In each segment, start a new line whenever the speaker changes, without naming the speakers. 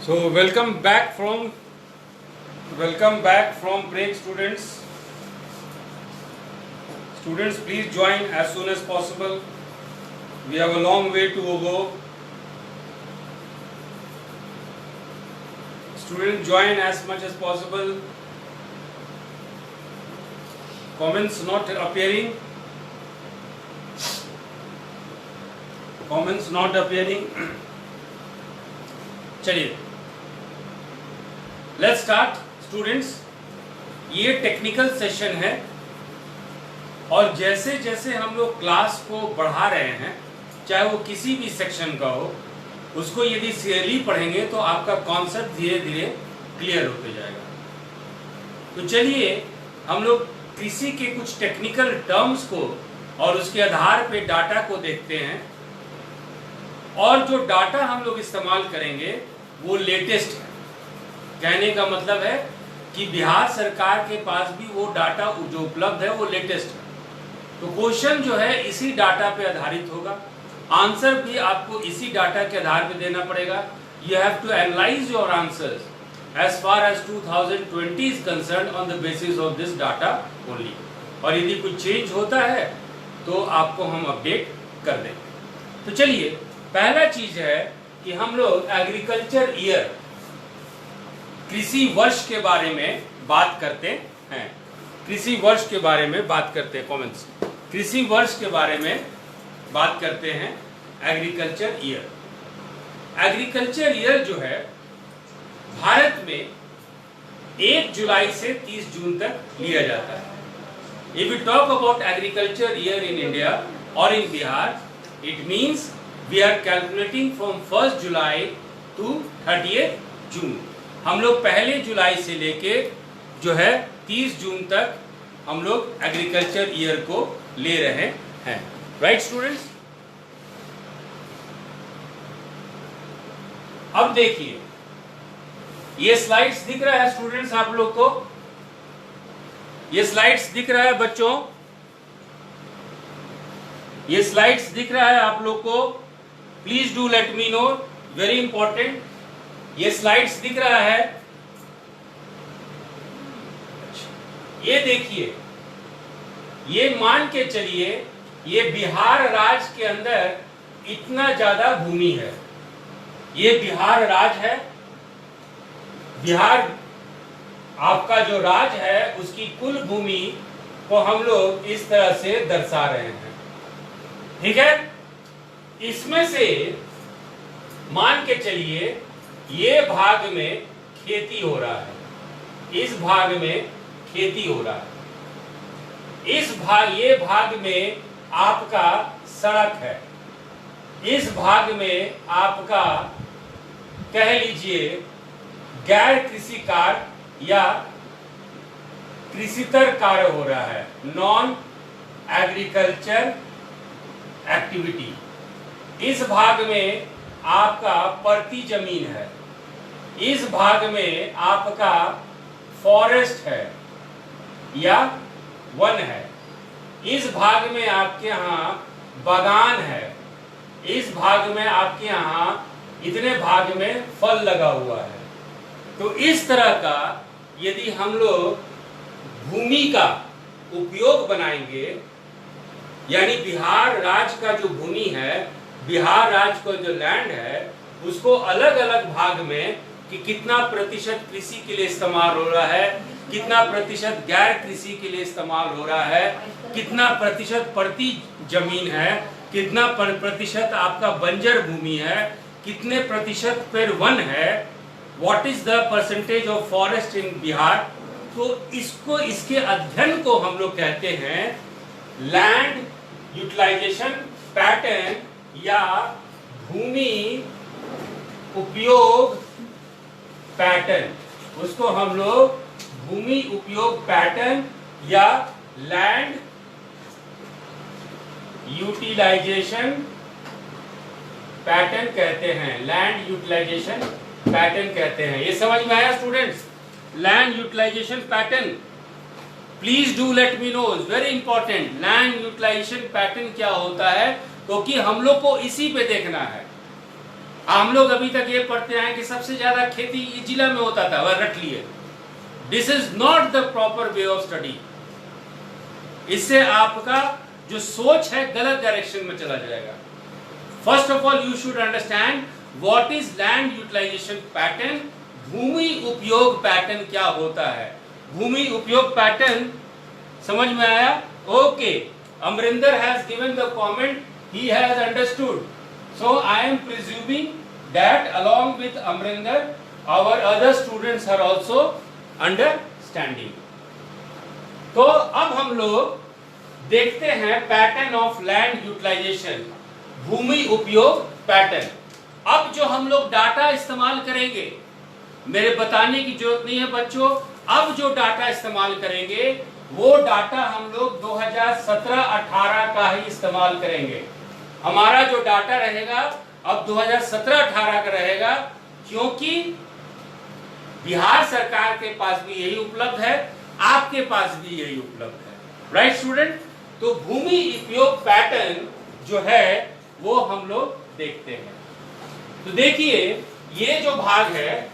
So welcome back from break, students. Students, please join as soon as possible. We have a long way to go. Students, join as much as possible. Comments not appearing. Comments not appearing. चलिए, let's start students. ये technical session है और जैसे जैसे हम लोग class को बढ़ा रहे हैं, चाहे वो किसी भी सेक्शन का हो, उसको यदि सीरियसली पढ़ेंगे तो आपका कॉन्सेप्ट धीरे धीरे क्लियर होते जाएगा। तो चलिए हम लोग किसी के कुछ टेक्निकल टर्म्स को और उसके आधार पे डाटा को देखते हैं, और जो डाटा हम लोग इस्तेमाल करेंगे वो लेटेस्ट है। कहने का मतलब है कि बिहार सरकार के पास भी वो डाटा जो उपलब्ध है वो लेटेस्ट है। तो क्वेश्चन जो है इसी डाटा पे आधारित होगा, आंसर भी आपको इसी डाटा के आधार पे देना पड़ेगा। You have to analyse your answers as far as 2020 is concern on the basis of this data only, और यदि कुछ चेंज होता है तो आपको हम अपडेट कर देंगे। तो चलिए, पहला चीज है कि हम लोग एग्रीकल्चर ईयर, कृषि वर्ष के बारे में बात करते हैं। कृषि वर्ष के बारे में बात करते हैं, कमेंट्स। कृषि वर्ष के बारे में बात करते हैं, एग्रीकल्चर ईयर। एग्रीकल्चर ईयर जो है भारत में 1 जुलाई से 30 जून तक लिया जाता है। If we talk about agriculture year in India और in Bihar, it means we are calculating from 1st July to 30th June। हम लोग 1 जुलाई से लेके जो है 30 जून तक हम लोग एग्रीकल्चर ईयर को ले रहे हैं। राइट स्टूडेंट्स, अब देखिए ये स्लाइड्स दिख रहा है स्टूडेंट्स आप लोग को? ये स्लाइड्स दिख रहा है बच्चों? ये स्लाइड्स दिख रहा है आप लोग को? Please do let me know, very important. ये स्लाइड्स दिख रहा है? ये देखिए, ये मान के चलिए ये बिहार राज्य के अंदर इतना ज्यादा भूमि है। ये बिहार राज्य है। बिहार आपका जो राज्य है उसकी कुल भूमि को हम लोग इस तरह से दर्शा रहे हैं, ठीक है। इसमें से मान के चलिए ये भाग में खेती हो रहा है, इस भाग में खेती हो रहा है, ये भाग में आपका सड़क है, इस भाग में आपका कह लीजिए गैर कृषि कार्य या कृषितर कार्य हो रहा है, नॉन एग्रीकल्चर एक्टिविटी। इस भाग में आपका परती जमीन है, इस भाग में आपका फॉरेस्ट है या वन है, इस भाग में आपके यहाँ बागान है, इस भाग में आपके यहाँ इतने भाग में फल लगा हुआ है। तो इस तरह का यदि हम लोग भूमि का उपयोग बनाएंगे, यानी बिहार राज्य का जो भूमि है, बिहार राज्य को जो लैंड है, उसको अलग अलग भाग में कि कितना प्रतिशत कृषि के लिए इस्तेमाल हो रहा है, कितना प्रतिशत गैर कृषि के लिए इस्तेमाल हो रहा है, कितना प्रतिशत परती जमीन है, कितना प्रतिशत आपका बंजर भूमि है, कितने प्रतिशत फिर वन है, what is the percentage of forest इन बिहार। तो इसको, इसके अध्ययन को हम लोग कहते हैं लैंड यूटिलाइजेशन पैटर्न या भूमि उपयोग पैटर्न। उसको हम लोग भूमि उपयोग पैटर्न या लैंड यूटिलाइजेशन पैटर्न कहते हैं, लैंड यूटिलाइजेशन पैटर्न कहते हैं। ये समझ में आया students? Land utilisation pattern, please do let me know, very important. Land utilisation pattern क्या होता है, क्योंकि हम लोग को इसी पे देखना है। हम लोग अभी तक ये पढ़ते हैं कि सबसे ज्यादा खेती इस जिला में होता था, वह रट लिए। This is not the proper way of study. इससे आपका जो सोच है गलत डायरेक्शन में चला जाएगा। First of all you should understand what is land utilisation pattern. भूमि उपयोग पैटर्न क्या होता है? भूमि उपयोग पैटर्न समझ में आया? Okay, Amarinder has given the comment, he has understood, so I am presuming that along with Amrinder our other students are also understanding। तो अब हम लोग देखते हैं पैटर्न ऑफ लैंड यूटिलाइजेशन, भूमि उपयोग पैटर्न। अब जो हम लोग डाटा इस्तेमाल करेंगे, मेरे बताने की जरूरत नहीं है बच्चों, अब जो डाटा इस्तेमाल करेंगे वो डाटा हम लोग 2017-18 का ही इस्तेमाल करेंगे। हमारा जो डाटा रहेगा अब 2017-18 का रहेगा, क्योंकि बिहार सरकार के पास भी यही उपलब्ध है, आपके पास भी यही उपलब्ध है। Right student? तो भूमि उपयोग पैटर्न जो है वो हम लोग देखते हैं। तो देखिए, ये जो भाग है,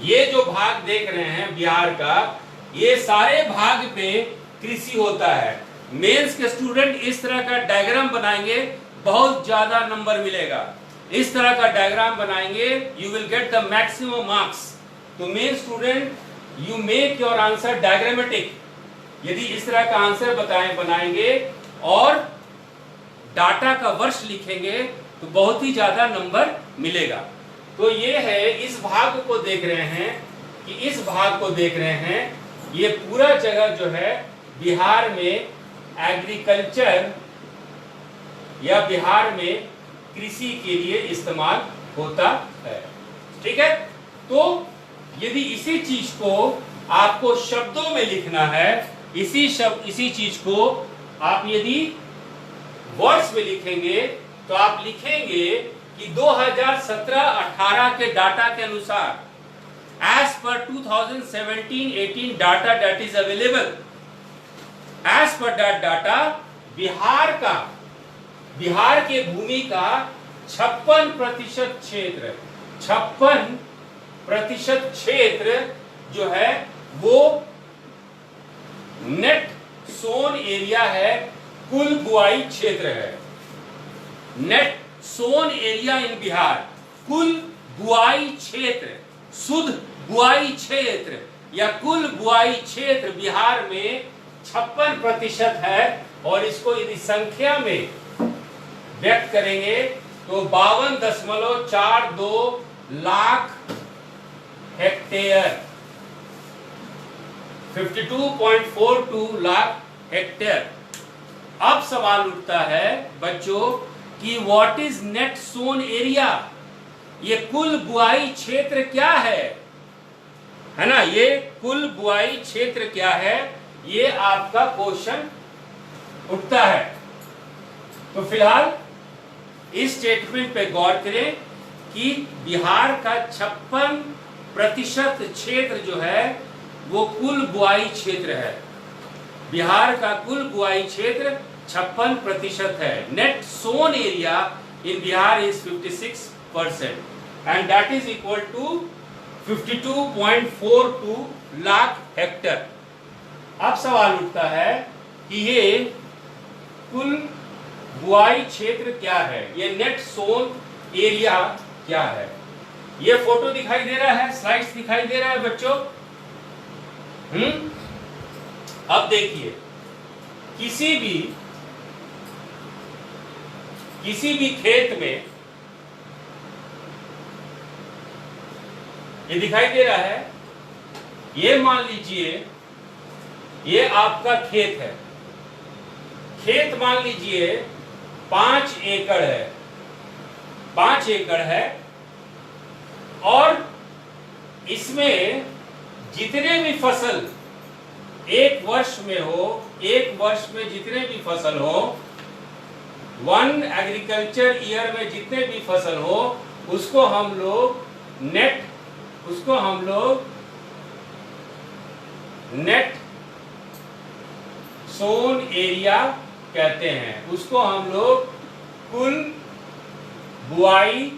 ये जो भाग देख रहे हैं बिहार का, ये सारे भाग पे कृषि होता है। मेंस के स्टूडेंट इस तरह का डायग्राम बनाएंगे, बहुत ज्यादा नंबर मिलेगा। इस तरह का डायग्राम बनाएंगे, you will get the maximum marks. तो main student, you make your answer diagrammatic. यदि इस तरह का आंसर बनाएंगे और डाटा का वर्ष लिखेंगे तो बहुत ही ज्यादा नंबर मिलेगा। तो ये है, इस भाग को देख रहे हैं कि इस भाग को देख रहे हैं, ये पूरा जगह जो है बिहार में एग्रीकल्चर या बिहार में कृषि के लिए इस्तेमाल होता है। ठीक है? तो यदि इसी चीज को आपको शब्दों में लिखना है, इसी चीज को आप यदि वर्ड्स में लिखेंगे तो आप लिखेंगे कि 2017-18 के डाटा के अनुसार, as per 2017-18 data that is available, as per that data, Bihar के भूमि का 56% क्षेत्र, 56% क्षेत्र जो है वो नेट सोन एरिया है, कुल बुआई क्षेत्र है। Net sown area in Bihar, कुल बुआई क्षेत्र, शुद्ध बुआई क्षेत्र या कुल बुआई क्षेत्र बिहार में 56% है। और इसको यदि संख्या में व्यक्त करेंगे तो 52.42 लाख हेक्टेयर, 52.42 लाख हेक्टेयर। अब सवाल उठता है बच्चों कि what is net sown area, ये कुल बुआई क्षेत्र क्या है ना? ये कुल बुआई क्षेत्र क्या है, ये आपका क्वेश्चन उठता है। तो फिलहाल इस स्टेटमेंट पे गौर करें कि बिहार का 56% क्षेत्र जो है वो कुल बुआई क्षेत्र है। बिहार का कुल बुआई क्षेत्र 56% है। Net sown area in Bihar is 56% and that is equal to 52.42 lakh hectare. अब सवाल उठता है कि ये कुल बुआई क्षेत्र क्या है, ये नेट सोन एरिया क्या है? ये फोटो दिखाई दे रहा है, स्लाइड्स दिखाई दे रहा है बच्चों? अब देखिए, किसी भी खेत में ये दिखाई दे रहा है, ये मान लीजिए ये आपका खेत है। खेत मान लीजिए 5 एकड़ है, 5 एकड़ है और इसमें जितने भी फसल एक वर्ष में हो, एक वर्ष में जितने भी फसल हो, 1 एग्रीकल्चर ईयर में जितने भी फसल हो, उसको हम लोग नेट सोन एरिया कहते हैं। उसको हम लोग कुल बुआई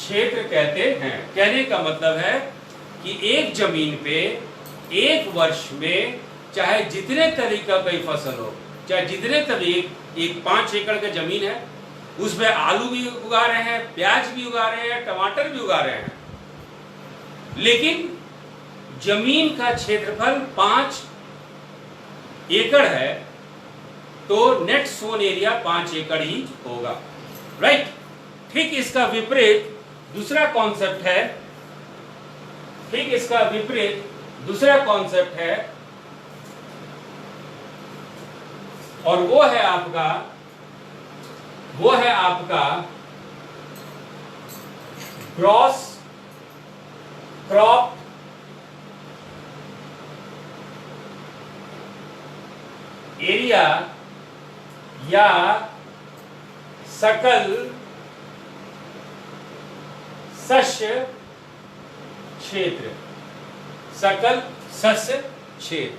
क्षेत्र कहते हैं। कहने का मतलब है कि एक जमीन पे एक वर्ष में चाहे जितने तरीका की फसल हो, चाहे जितने तरीके, एक 5 एकड़ का जमीन है, उसमें आलू भी उगा रहे हैं, प्याज भी उगा रहे हैं, टमाटर भी उगा रहे हैं, लेकिन जमीन का क्षेत्रफल 5 एकड़ है, तो नेट सोन एरिया 5 एकड़ ही होगा, राइट। ठीक इसका विपरीत दूसरा कॉन्सेप्ट है, ठीक इसका विपरीत दूसरा कॉन्सेप्ट है, और वो है आपका ग्रॉस क्रॉप एरिया या सकल शस्य क्षेत्र, सकल शस्य क्षेत्र।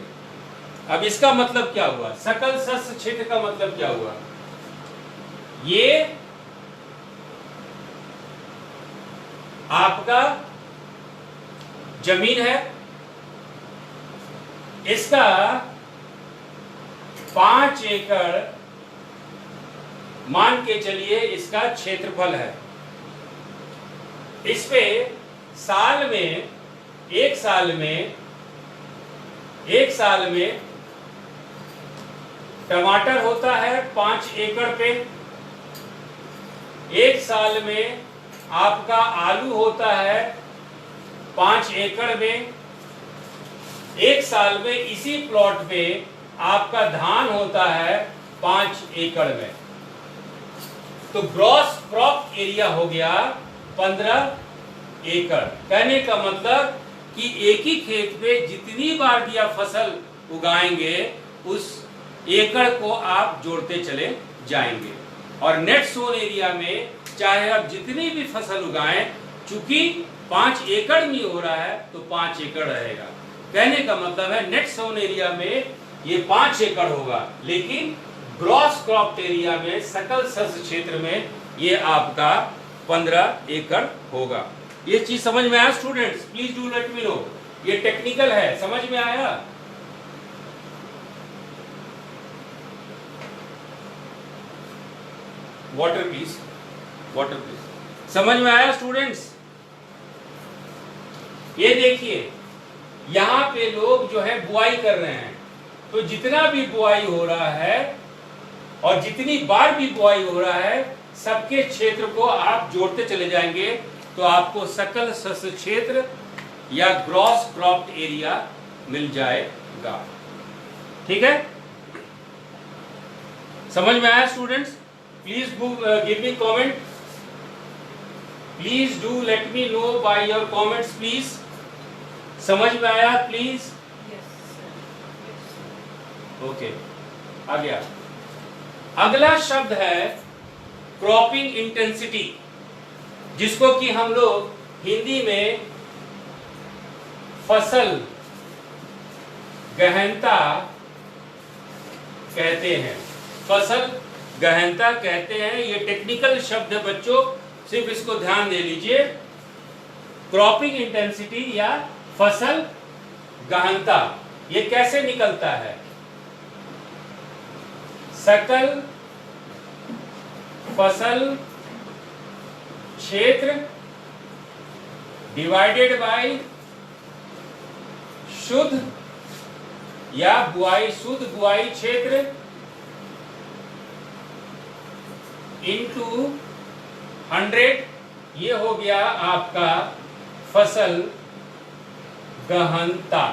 अब इसका मतलब क्या हुआ? सकल शस्य क्षेत्र का मतलब क्या हुआ? ये आपका जमीन है, इसका 5 एकड़ मान के चलिए इसका क्षेत्रफल है। इस पे एक साल में टमाटर होता है 5 एकड़ पे, एक साल में आपका आलू होता है 5 एकड़ में, एक साल में इसी प्लॉट पे आपका धान होता है 5 एकड़ में। तो ग्रॉस क्रॉप एरिया हो गया 15 एकड़। कहने का मतलब कि एक ही खेत पे जितनी बार भी आप फसल उगाएंगे उस एकड़ को आप जोड़ते चले जाएंगे। और नेट सोन एरिया में चाहे आप जितनी भी फसल उगाएं, चूंकि 5 एकड़ में हो रहा है तो 5 एकड़ रहेगा। कहने का मतलब है नेट सोन एरिया में ये 5 एकड़ होगा, लेकिन ग्रॉस क्रॉप एरिया में, सकल शस्य क्षेत्र में ये आपका 15 एकड़ होगा। ये चीज समझ में आया students? Please do let me no. ये टेक्निकल है, समझ में आया? Water please, water please. समझ में आया स्टूडेंट्स? ये देखिए यहां पे लोग जो है बुआई कर रहे हैं, तो जितना भी बुआई हो रहा है और जितनी बार भी बुआई हो रहा है, सबके क्षेत्र को आप जोड़ते चले जाएंगे तो आपको सकल शस्य क्षेत्र या ग्रॉस क्रॉप्ड एरिया मिल जाएगा। ठीक है, समझ में आया students? Please give me comment, please do let me no by your comments please. समझ में आया प्लीज? ओके, आ गया। अगला शब्द है क्रॉपिंग इंटेंसिटी, जिसको कि हम लोग हिंदी में फसल गहनता कहते हैं। फसल गहनता कहते हैं, ये टेक्निकल शब्द है बच्चों, सिर्फ इसको ध्यान दे लीजिए। क्रॉपिंग इंटेंसिटी या फसल गहनता, ये कैसे निकलता है? सकल फसल क्षेत्र डिवाइडेड बाय शुद्ध या बुआई, शुद्ध बुआई क्षेत्र इंटू 100, ये हो गया आपका फसल गहनता।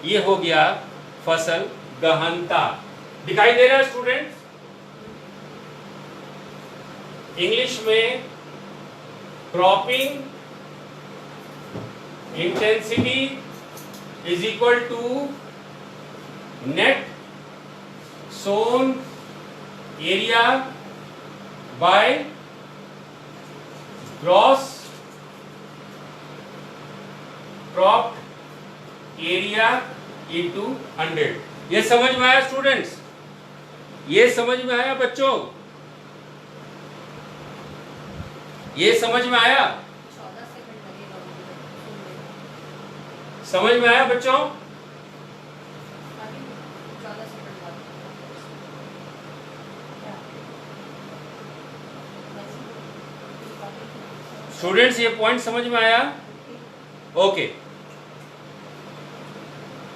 ये हो गया फसल गहनता। दिखाई दे रहा है स्टूडेंट? इंग्लिश में cropping intensity is equal to net sown area by gross cropped area into 100। ये समझ में आया स्टूडेंट्स? ये समझ में आया बच्चों? ये समझ में आया? समझ में आया बच्चों? स्टूडेंट्स ये पॉइंट समझ में आया? ओके।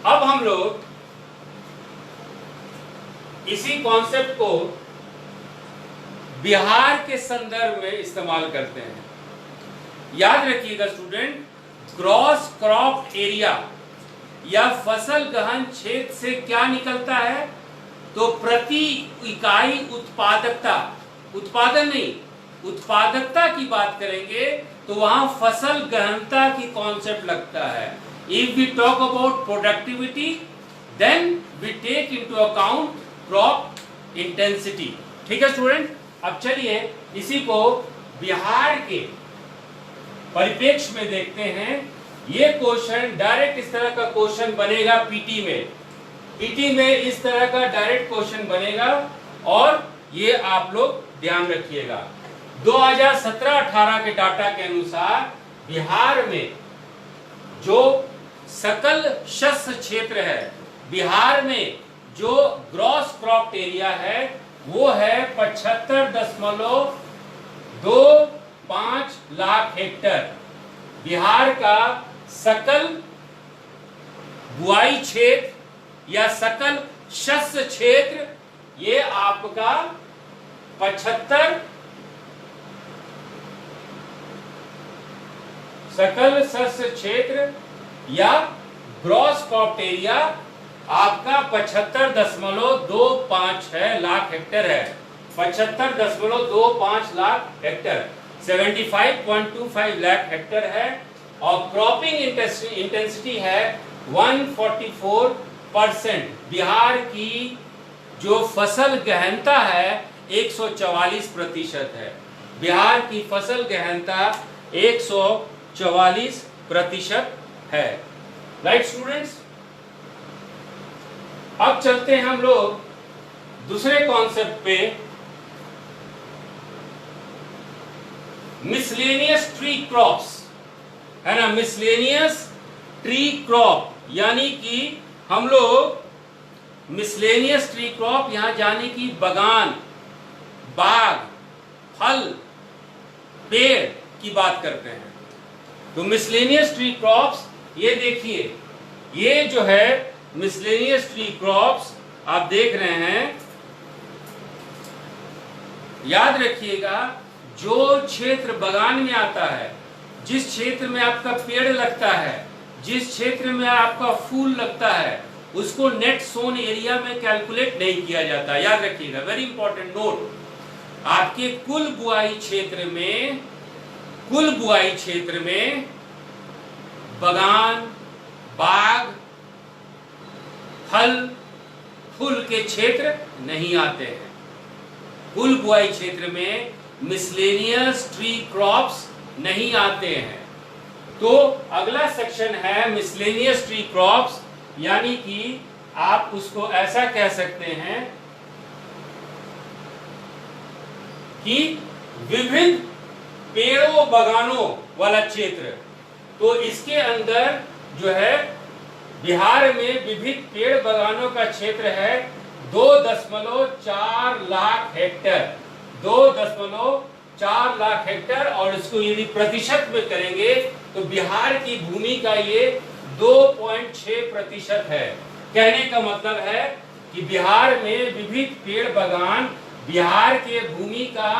अब हम लोग इसी कॉन्सेप्ट को बिहार के संदर्भ में इस्तेमाल करते हैं। याद रखिएगा स्टूडेंट, ग्रॉस क्रॉप एरिया या फसल गहन क्षेत्र से क्या निकलता है? तो प्रति इकाई उत्पादकता, उत्पादन नहीं, उत्पादकता की बात करेंगे तो वहां फसल गहनता की कॉन्सेप्ट लगता है। If we talk about productivity then we take into account crop intensity. ठीक है स्टूडेंट, अब चलिए इसी को बिहार के परिप्रेक्ष्य में देखते हैं। ये क्वेश्चन डायरेक्ट इस तरह का क्वेश्चन बनेगा पीटी में। पीटी में इस तरह का डायरेक्ट क्वेश्चन बनेगा और ये आप लोग ध्यान रखिएगा। 2017-18 के डाटा के अनुसार बिहार में जो सकल शस्य क्षेत्र है, बिहार में जो ग्रॉस क्रॉप एरिया है वो है 75.25 लाख हेक्टर। बिहार का सकल बुआई क्षेत्र या सकल शस्य क्षेत्र ये आपका 75 सकल शस्य क्षेत्र या ग्रॉस क्रॉप एरिया आपका 75.25 है लाख हेक्टर है। 75.25 लाख हेक्टर 75.25 लाख हेक्टर है और क्रॉपिंग इंटेंसिटी है 144%। बिहार की जो फसल गहनता है 144% है। बिहार की फसल गहनता 144% है। राइट स्टूडेंट्स, अब चलते हैं हम लोग दूसरे कॉन्सेप्ट पे, मिसलेनियस ट्री क्रॉप्स, है ना। मिसलेनियस ट्री क्रॉप यानी कि हम लोग मिसलेनियस ट्री क्रॉप यहां जाने की बगान, बाग, फल, पेड़ की बात करते हैं। तो मिसलेनियस ट्री क्रॉप्स, ये देखिए, ये जो है मिसलेनियस ट्री क्रॉप्स आप देख रहे हैं। याद रखिएगा, जो क्षेत्र बगान में आता है, जिस क्षेत्र में आपका पेड़ लगता है, जिस क्षेत्र में आपका फूल लगता है, उसको नेट सोन एरिया में कैलकुलेट नहीं किया जाता। याद रखिएगा, वेरी इंपॉर्टेंट नोट। आपके कुल बुआई क्षेत्र में बगान, बाग, फल, फूल के क्षेत्र नहीं आते हैं। कुल बुआई क्षेत्र में मिसलेनियस ट्री क्रॉप्स नहीं आते हैं। तो अगला सेक्शन है मिसलेनियस ट्री क्रॉप्स, यानी कि आप उसको ऐसा कह सकते हैं कि विभिन्न पेड़ों बगानों वाला क्षेत्र। तो इसके अंदर जो है बिहार में विभिन्न पेड़ बगानों का क्षेत्र है 2.4 लाख हेक्टर। 2.4 लाख हेक्टर, और इसको यदि प्रतिशत में करेंगे तो बिहार की भूमि का ये 2.6% है। कहने का मतलब है कि बिहार में विविध पेड़ बगान बिहार के भूमि का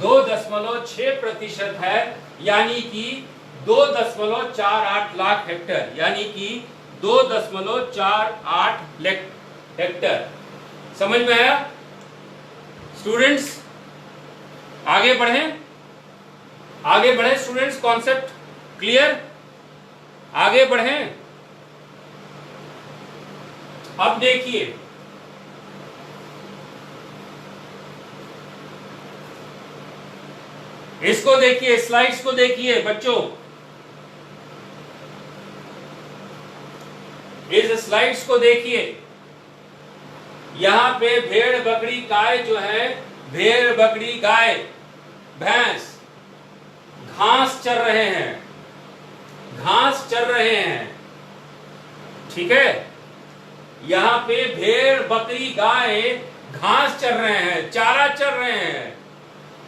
2.6% है, यानी कि 2.48 लाख हेक्टर, यानी कि 2.48 हेक्टर। समझ में आया स्टूडेंट्स? आगे बढ़ें स्टूडेंट्स, कॉन्सेप्ट क्लियर? आगे बढ़ें। अब देखिए, इसको देखिए, स्लाइड्स को देखिए बच्चों। इस स्लाइड्स को देखिए। यहां पे भेड़ बकरी गाय जो है, भेड़ बकरी गाय भैंस घास चर रहे हैं, ठीक है, यहाँ पे भेड़ बकरी गाय घास चर रहे हैं, चारा चर रहे हैं,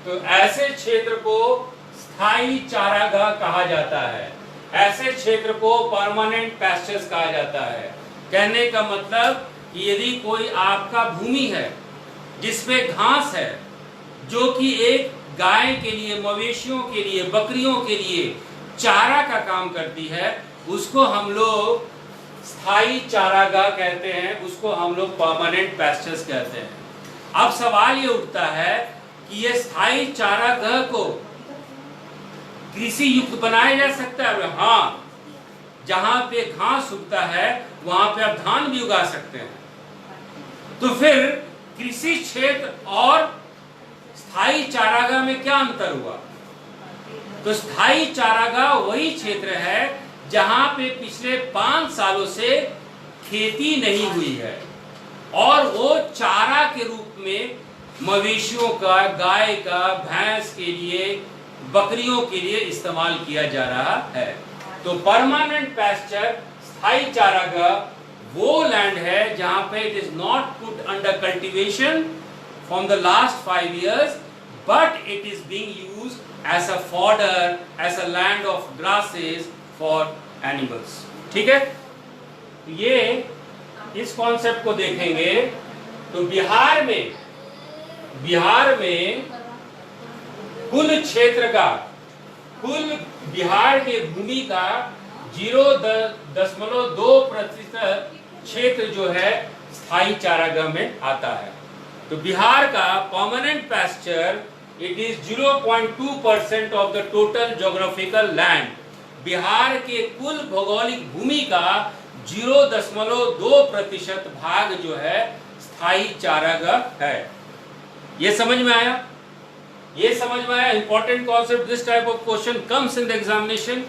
तो ऐसे क्षेत्र को स्थायी चारागाह कहा जाता है। ऐसे क्षेत्र को परमानेंट पैस्चर्स कहा जाता है। कहने का मतलब कि यदि कोई आपका भूमि है जिसमें घास है, जो कि एक गाय के लिए, मवेशियों के लिए, बकरियों के लिए चारा का काम करती है, उसको हम लोग स्थायी चारागाह कहते हैं, उसको हम लोग परमानेंट पैस्चर्स कहते हैं। अब सवाल ये उठता है कि ये स्थायी चारागाह को कृषि युक्त बनाया जा सकता है? हाँ, जहां पे घास उगता है वहां पे आप धान भी उगा सकते हैं। तो फिर कृषि क्षेत्र और स्थायी चारागाह में क्या अंतर हुआ? तो स्थायी चारागाह वही क्षेत्र है जहां पे पिछले 5 सालों से खेती नहीं हुई है और वो चारा के रूप में मवेशियों का, गाय का, भैंस के लिए, बकरियों के लिए इस्तेमाल किया जा रहा है। तो परमानेंट पैस्चर, स्थायी चारागाह, वो लैंड है जहां पे it is not put under cultivation from the last 5 years, but it is being used as a fodder, as a land of grasses for animals. ठीक है, ये इस कॉन्सेप्ट को देखेंगे तो बिहार में कुल क्षेत्र का, कुल बिहार के भूमि का 0.2% क्षेत्र जो है स्थायी चारागाह में आता है। तो बिहार का permanent pasture it is 0.2% of the total geographical land. Bihar के कुल भौगोलिक भूमि का 0.2% भाग जो है स्थायी चारागाह है। ये समझ में आया? ये समझ में आया? Important concept. This type of question comes in the examination.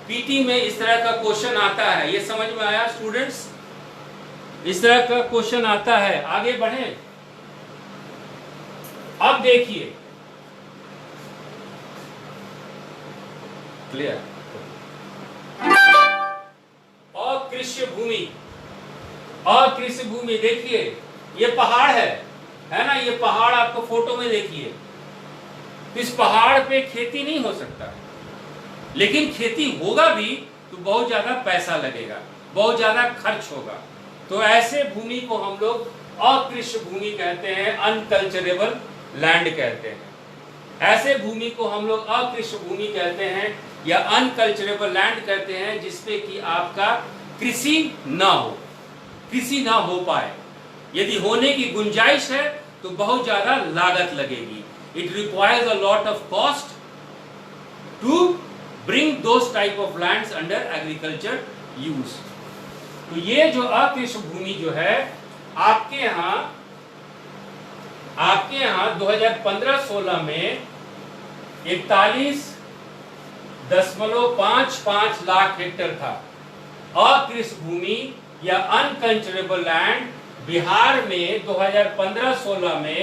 PT में इस तरह का क्वेश्चन आता है। ये समझ में आया स्टूडेंट्स? इस तरह का क्वेश्चन आता है। आगे बढ़ें। अब देखिए, क्लियर? अकृषि भूमि, अकृषि भूमि देखिए, ये पहाड़ है ना? ये पहाड़ आपको फोटो में देखिए। इस पहाड़ पे खेती नहीं हो सकता, लेकिन खेती होगा भी तो बहुत ज्यादा पैसा लगेगा, बहुत ज्यादा खर्च होगा। तो ऐसे भूमि को हम लोग अकृषि भूमि कहते हैं, अनकल्चरेबल लैंड कहते हैं। ऐसे भूमि को हम लोग अकृषि भूमि कहते हैं या अनकल्चरेबल लैंड कहते हैं, जिसपे कि आपका कृषि ना हो, कृषि ना हो पाए। यदि होने की गुंजाइश है तो बहुत ज्यादा लागत लगेगी। It requires a lot of cost to bring those type of lands under agriculture use. तो ये जो अकृषि भूमि जो है आपके यहाँ 2015-16 में 41.55 लाख हेक्टेयर था। अकृषि भूमि या अनकल्चरेबल लैंड बिहार में 2015-16 में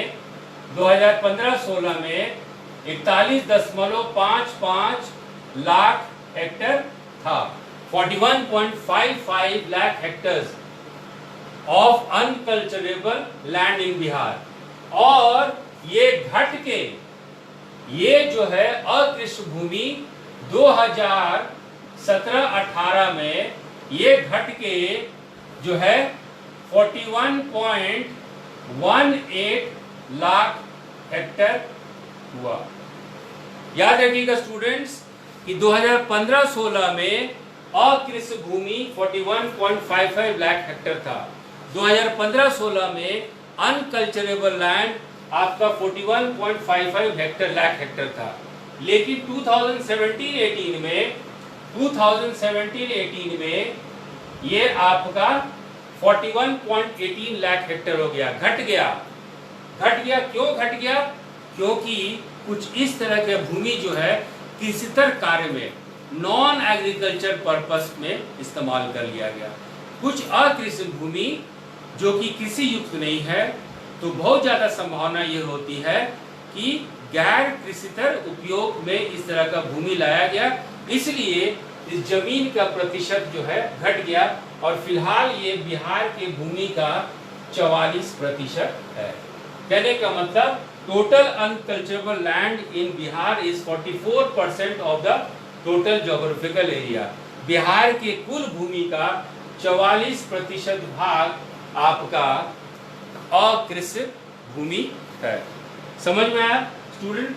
41.55 लाख हेक्टेयर था। 41.55 lakh hectares of unculturable land in Bihar. और ये घट के, ये जो है अकृषि भूमि 2017-18 में ये घट के जो है 41.18 लाख हेक्टेयर हुआ। याद रखिएगा स्टूडेंट्स कि 2015-16 में अकृषि भूमि 41.55 लाख हेक्टेयर था। 2015-16 में अनकल्चरेबल लैंड आपका 41.55 लाख हेक्टेयर था। लेकिन 2017-18 में ये आपका 41.18 लाख हेक्टेयर हो गया, घट गया। क्यों घट गया? क्योंकि कुछ इस तरह के भूमि जो है कृषितर कार्य में, नॉन एग्रीकल्चर पर्पस में इस्तेमाल कर लिया गया। कुछ अकृषि भूमि जो कि कृषि युक्त नहीं है, तो बहुत ज्यादा संभावना ये होती है कि गैर कृषितर उपयोग में इस तरह का भूमि लाया गया। इसलिए इस जमीन का प्रतिशत जो है घट गया और फिलहाल ये बिहार के भूमि का 44% है। कहने का मतलब total unculturable land in Bihar is 44% of the total geographical area. Bihar के कुल भूमि का 44% भाग आपका अकृषि भूमि है। समझ में आया स्टूडेंट?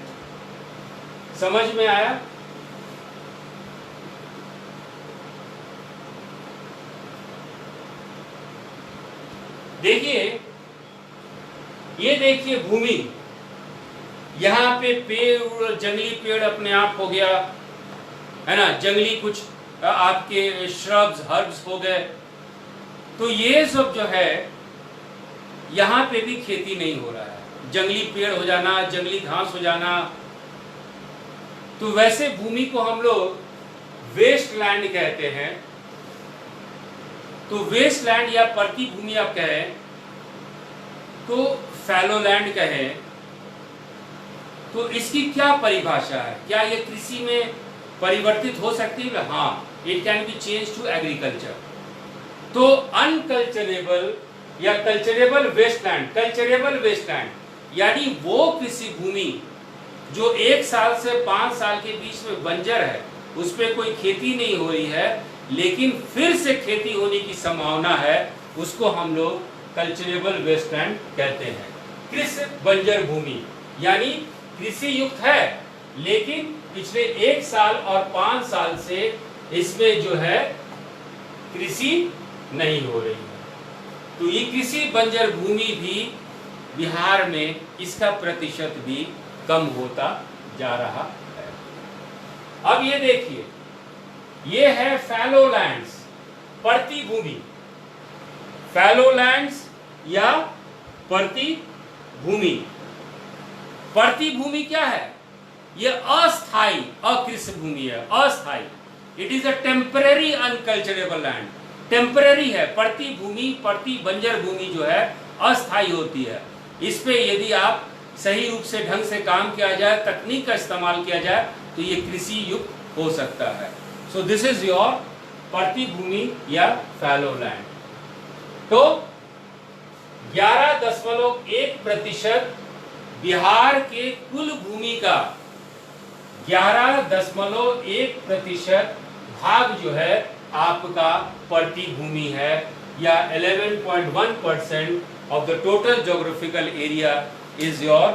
समझ में आया? देखिए, ये देखिए भूमि, यहाँ पे पेड़, जंगली पेड़ अपने आप हो गया है ना, जंगली कुछ आपके श्रब्स हर्ब्स हो गए, तो ये सब जो है यहाँ पे भी खेती नहीं हो रहा है। जंगली पेड़ हो जाना, जंगली घास हो जाना, तो वैसे भूमि को हम लोग वेस्ट लैंड कहते हैं। तो वेस्ट लैंड या परती भूमि आप कहें, तो फैलो लैंड कहें, तो इसकी क्या परिभाषा है? क्या ये कृषि में परिवर्तित हो सकती है? हाँ, it can be change to agriculture. तो अनकल्चरेबल या कल्चरेबल वेस्टलैंड, कल्चरेबल वेस्टलैंड यानी वो कृषि भूमि जो 1 साल से 5 साल के बीच में बंजर है, उस पर कोई खेती नहीं हो रही है, लेकिन फिर से खेती होने की संभावना है, उसको हम लोग कल्चरेबल वेस्टलैंड कहते हैं। कृषि बंजर भूमि यानी कृषि युक्त है, लेकिन पिछले 1 साल और 5 साल से इसमें जो है कृषि नहीं हो रही है। तो ये कृषि बंजर भूमि भी बिहार में इसका प्रतिशत भी कम होता जा रहा है। अब ये देखिए, ये है फैलो लैंड्स, परती भूमि, फैलो लैंड्स या परती भूमि। परती भूमि क्या है? ये अस्थाई अकृषि भूमि है, अस्थाई। It is a temporary unculturable land, temporary है। परती भूमि, परती बंजर भूमि जो है अस्थाई होती है। इस पे यदि आप सही रूप से ढंग से काम किया जाए, तकनीक का इस्तेमाल किया जाए, तो ये कृषि युक्त हो सकता है। सो दिस इज योर परती भूमि या फैलो लैंड। तो 11.1% बिहार के कुल भूमि का 11.1% भाग जो है आपका परती भूमि है, या 11.1% of the total geographical area is your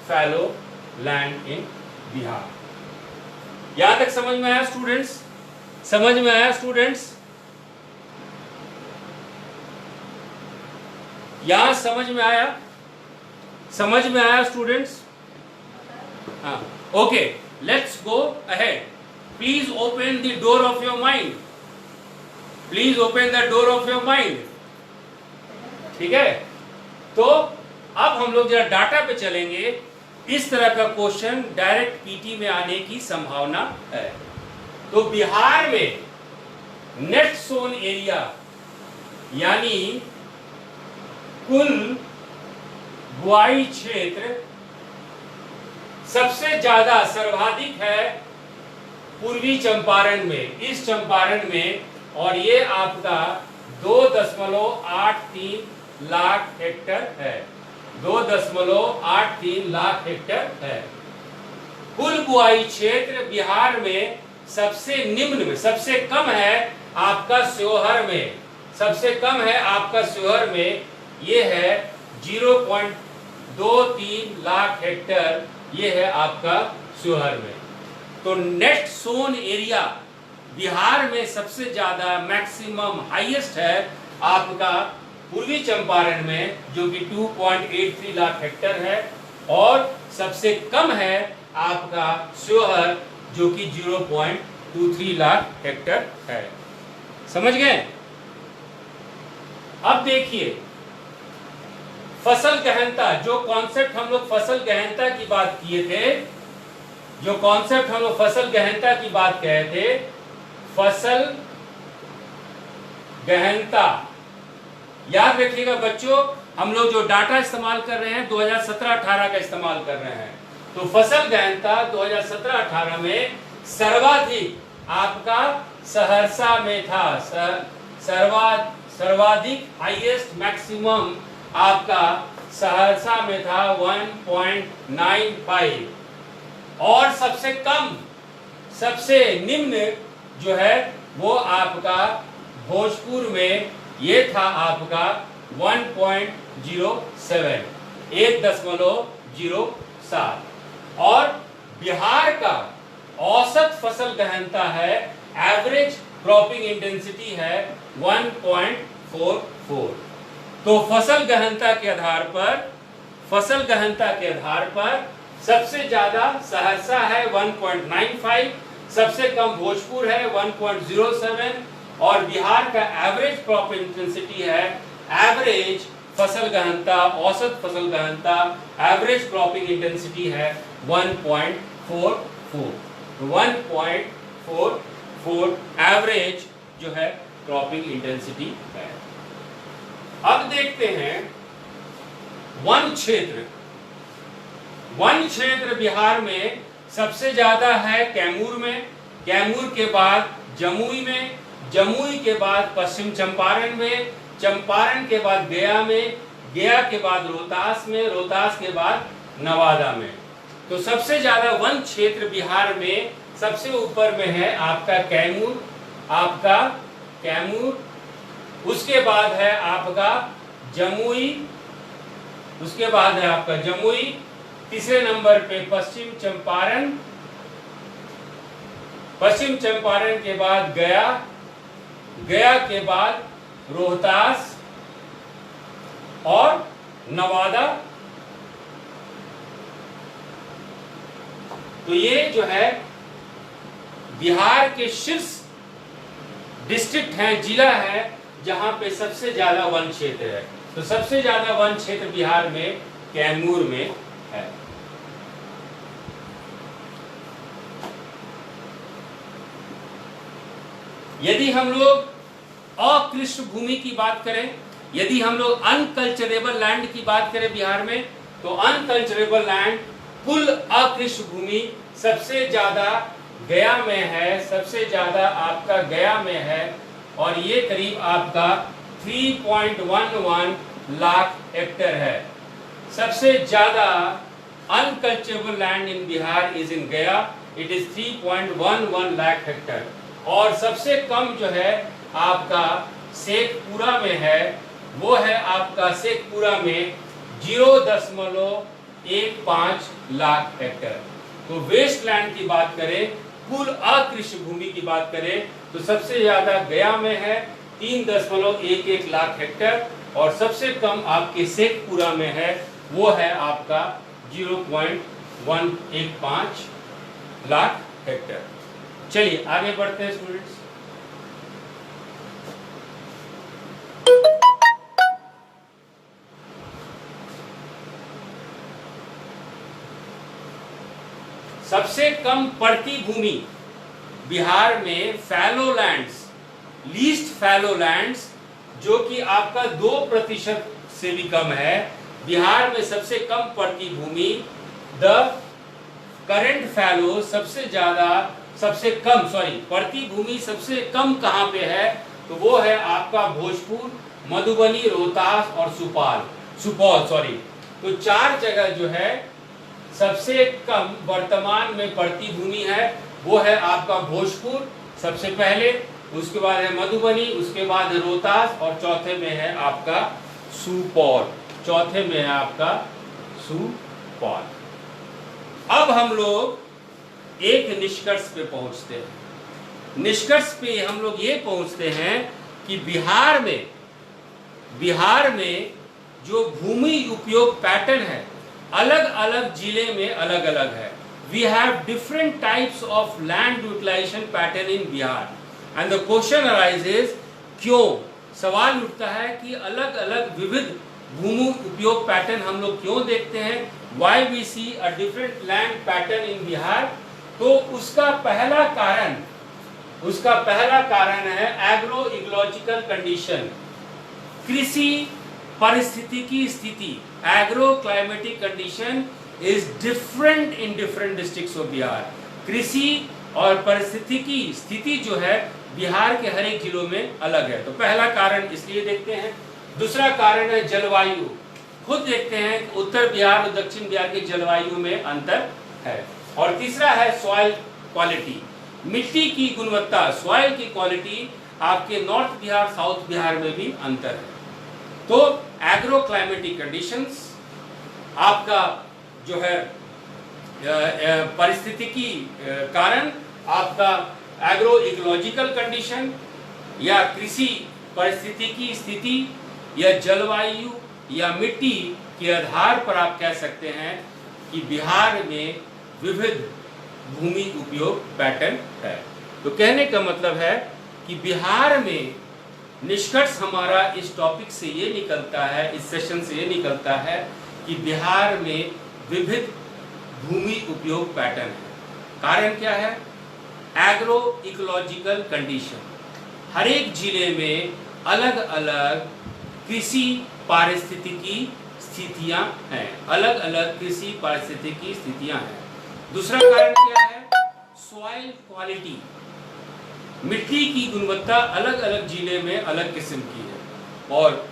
fallow land in Bihar। यहां तक समझ में आया स्टूडेंट्स? समझ में आया स्टूडेंट्स? यहां समझ में आया? समझ में आया स्टूडेंट्स? हाँ, okay, let's go ahead. Please open the door of your mind, please open the door of your mind. ठीक है, तो अब हम लोग जरा डाटा पे चलेंगे। इस तरह का क्वेश्चन डायरेक्ट पीटी में आने की संभावना है। तो बिहार में नेट सोन एरिया यानी कुल बुआई क्षेत्र सबसे ज्यादा सर्वाधिक है पूर्वी चंपारण में, ईस्ट चंपारण में, और ये आपका 2.83 लाख हेक्टर है, 2.83 लाख हेक्टर है। कुल बुआई क्षेत्र बिहार में सबसे निम्न में, सबसे कम है आपका शिवहर में, सबसे कम है आपका शिवहर में, ये है 0.23 लाख हेक्टर, ये है आपका शिवहर में। तो नेट सोन एरिया बिहार में सबसे ज्यादा मैक्सिमम हाईएस्ट है आपका पूर्वी चंपारण में, जो कि 2.83 लाख हेक्टर है, और सबसे कम है आपका शिवहर, जो कि 0.23 लाख हेक्टर है। समझ गए? अब देखिए फसल गहनता, जो कॉन्सेप्ट हम लोग फसल गहनता की बात किए थे, जो कॉन्सेप्ट हम लोग फसल गहनता की बात कहे थे, फसल गहनता याद रखिएगा बच्चों। हम लोग जो डाटा इस्तेमाल कर रहे हैं 2017-18 का इस्तेमाल कर रहे हैं। तो फसल गहनता 2017-18 में सर्वाधिक आपका सहरसा में था। सर्वाधिक हाईएस्ट मैक्सिमम आपका सहरसा में था 1.95 और सबसे कम सबसे निम्न जो है वो आपका भोजपुर में ये था आपका 1.07 1.07 और बिहार का औसत फसल गहनता है, एवरेज क्रॉपिंग इंटेंसिटी है 1.44। तो फसल गहनता के आधार पर सबसे ज्यादा सहरसा है 1.95, सबसे कम भोजपुर है 1.07 और बिहार का एवरेज क्रॉप इंटेंसिटी है, एवरेज फसल गहनता, औसत फसल गहनता, एवरेज क्रॉपिंग इंटेंसिटी है 1.44। 1.44 एवरेज जो है क्रॉपिंग इंटेंसिटी है। अब देखते हैं वन क्षेत्र बिहार में सबसे ज्यादा है कैमूर में, कैमूर के बाद जमुई में, जमुई के बाद पश्चिम चंपारण में, चंपारण के बाद गया में, गया के बाद रोहतास में, रोहतास के बाद नवादा में। तो सबसे ज्यादा वन क्षेत्र बिहार में सबसे ऊपर में है आपका कैमूर, उसके बाद है आपका जमुई, तीसरे नंबर पे पश्चिम चंपारण के बाद गया, गया के बाद रोहतास और नवादा। तो ये जो है बिहार के शीर्ष डिस्ट्रिक्ट है, जिला है जहां पे सबसे ज्यादा वन क्षेत्र है। तो सबसे ज्यादा वन क्षेत्र बिहार में कैमूर में है। यदि हम लोग अकृषि भूमि की बात करें, यदि हम लोग अनकल्चरेबल लैंड की बात करें बिहार में, तो अनकल्चरेबल लैंड कुल अकृषि भूमि सबसे ज्यादा गया में है, सबसे ज्यादा आपका गया में है और ये करीब आपका 3.11 लाख हेक्टेयर है। सबसे ज्यादा unculturable land in Bihar is in Gaya, it is 3.11 lakh hectare और सबसे कम जो है आपका शेखपुरा में है, वो है आपका शेखपुरा में 0.15 लाख हेक्टेयर। तो वेस्ट लैंड की बात करें, कुल अकृषि भूमि की बात करें तो सबसे ज्यादा गया में है 3.11 लाख हेक्टेयर और सबसे कम आपके शेखपुरा में है, वो है आपका 0.115 लाख हेक्टेयर। चलिए आगे बढ़ते हैं स्टूडेंट्स। सबसे कम पड़ती भूमि बिहार में फैलो लैंड्स, लीस्ट फैलो लैंड्स, जो कि आपका 2% से भी कम है। बिहार में सबसे कम पड़ती भूमि द करंट फैलो सबसे कम पड़ती भूमि सबसे कम कहां पे है, तो वो है आपका भोजपुर, मधुबनी, रोहतास और सुपौल। तो 4 जगह जो है सबसे कम वर्तमान में पड़ती भूमि है, वो है आपका भोजपुर सबसे पहले, उसके बाद है मधुबनी, उसके बाद है रोहतास और चौथे में है आपका सुपौल। अब हम लोग एक निष्कर्ष पे पहुंचते हैं। निष्कर्ष पे हम लोग ये पहुंचते हैं कि बिहार में जो भूमि उपयोग पैटर्न है अलग अलग जिले में अलग अलग है। We have different types of land utilization pattern in Bihar and the question arises, क्यों? सवाल उठता है कि अलग अलग विविध भूमि उपयोग पैटर्न हम लोग क्यों देखते हैं? Why we see a different land pattern in Bihar? तो उसका पहला कारण है एग्रो इकोलॉजिकल कंडीशन, कृषि पारिस्थितिकी स्थिति। Agro climatic condition is different in different districts of Bihar. कृषि और परिस्थितिकी स्थिति जो है बिहार के हर एक जिलों में अलग है। तो पहला कारण इसलिए देखते हैं। दूसरा कारण है जलवायु। खुद देखते हैं कि उत्तर बिहार और दक्षिण बिहार की जलवायु में अंतर है। और तीसरा है सॉइल क्वालिटी, मिट्टी की गुणवत्ता, सॉइल की क्वालिटी आपके नॉर्थ बिहार साउथ बिहार में भी अंतर है। तो एग्रो क्लाइमेटिक कंडीशंस, आपका जो है परिस्थितिकी कारण, आपका एग्रो इकोलॉजिकल कंडीशन या कृषि परिस्थितिकी स्थिति या जलवायु या मिट्टी के आधार पर आप कह सकते हैं कि बिहार में विविध भूमि उपयोग पैटर्न है। तो कहने का मतलब है कि बिहार में निष्कर्ष हमारा इस टॉपिक से ये निकलता है, इस सेशन से ये निकलता है कि बिहार में विविध भूमि उपयोग पैटर्न है। कारण क्या है? Agro ecological condition. हर एक जिले में अलग अलग कृषि पारिस्थितिकी स्थितियां हैं, अलग अलग कृषि पारिस्थितिकी स्थितियां हैं। दूसरा कारण क्या है? सॉइल क्वालिटी, मिट्टी की गुणवत्ता अलग अलग जिले में अलग किस्म की है। और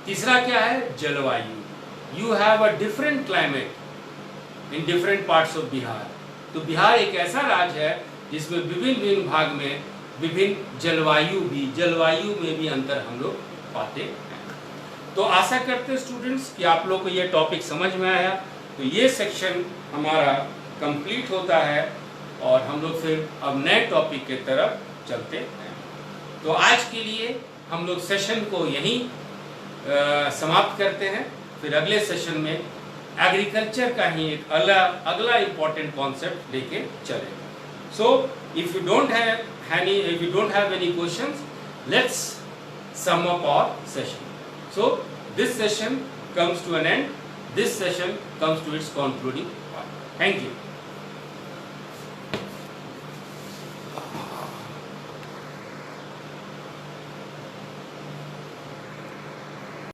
तीसरा क्या है? जलवायु। You have a different climate in different parts of Bihar. तो बिहार एक ऐसा राज्य है जिसमें विभिन्न विभिन्न भाग में विभिन्न जलवायु में भी अंतर हम लोग पाते हैं। तो आशा करते हैं स्टूडेंट्स कि आप लोग को ये टॉपिक समझ में आया। तो ये सेक्शन हमारा कंप्लीट होता है और हम लोग फिर अब नए टॉपिक की तरफ चलते हैं। तो आज के लिए हम लोग सेशन को यहीं समाप्त करते हैं। फिर अगले सेशन में एग्रीकल्चर का ही एक अगला इम्पोर्टेंट कॉन्सेप्ट लेके चलेगा। So if you don't have any questions, let's sum up our session. So this session comes to an end. This session comes to its concluding part. Thank you.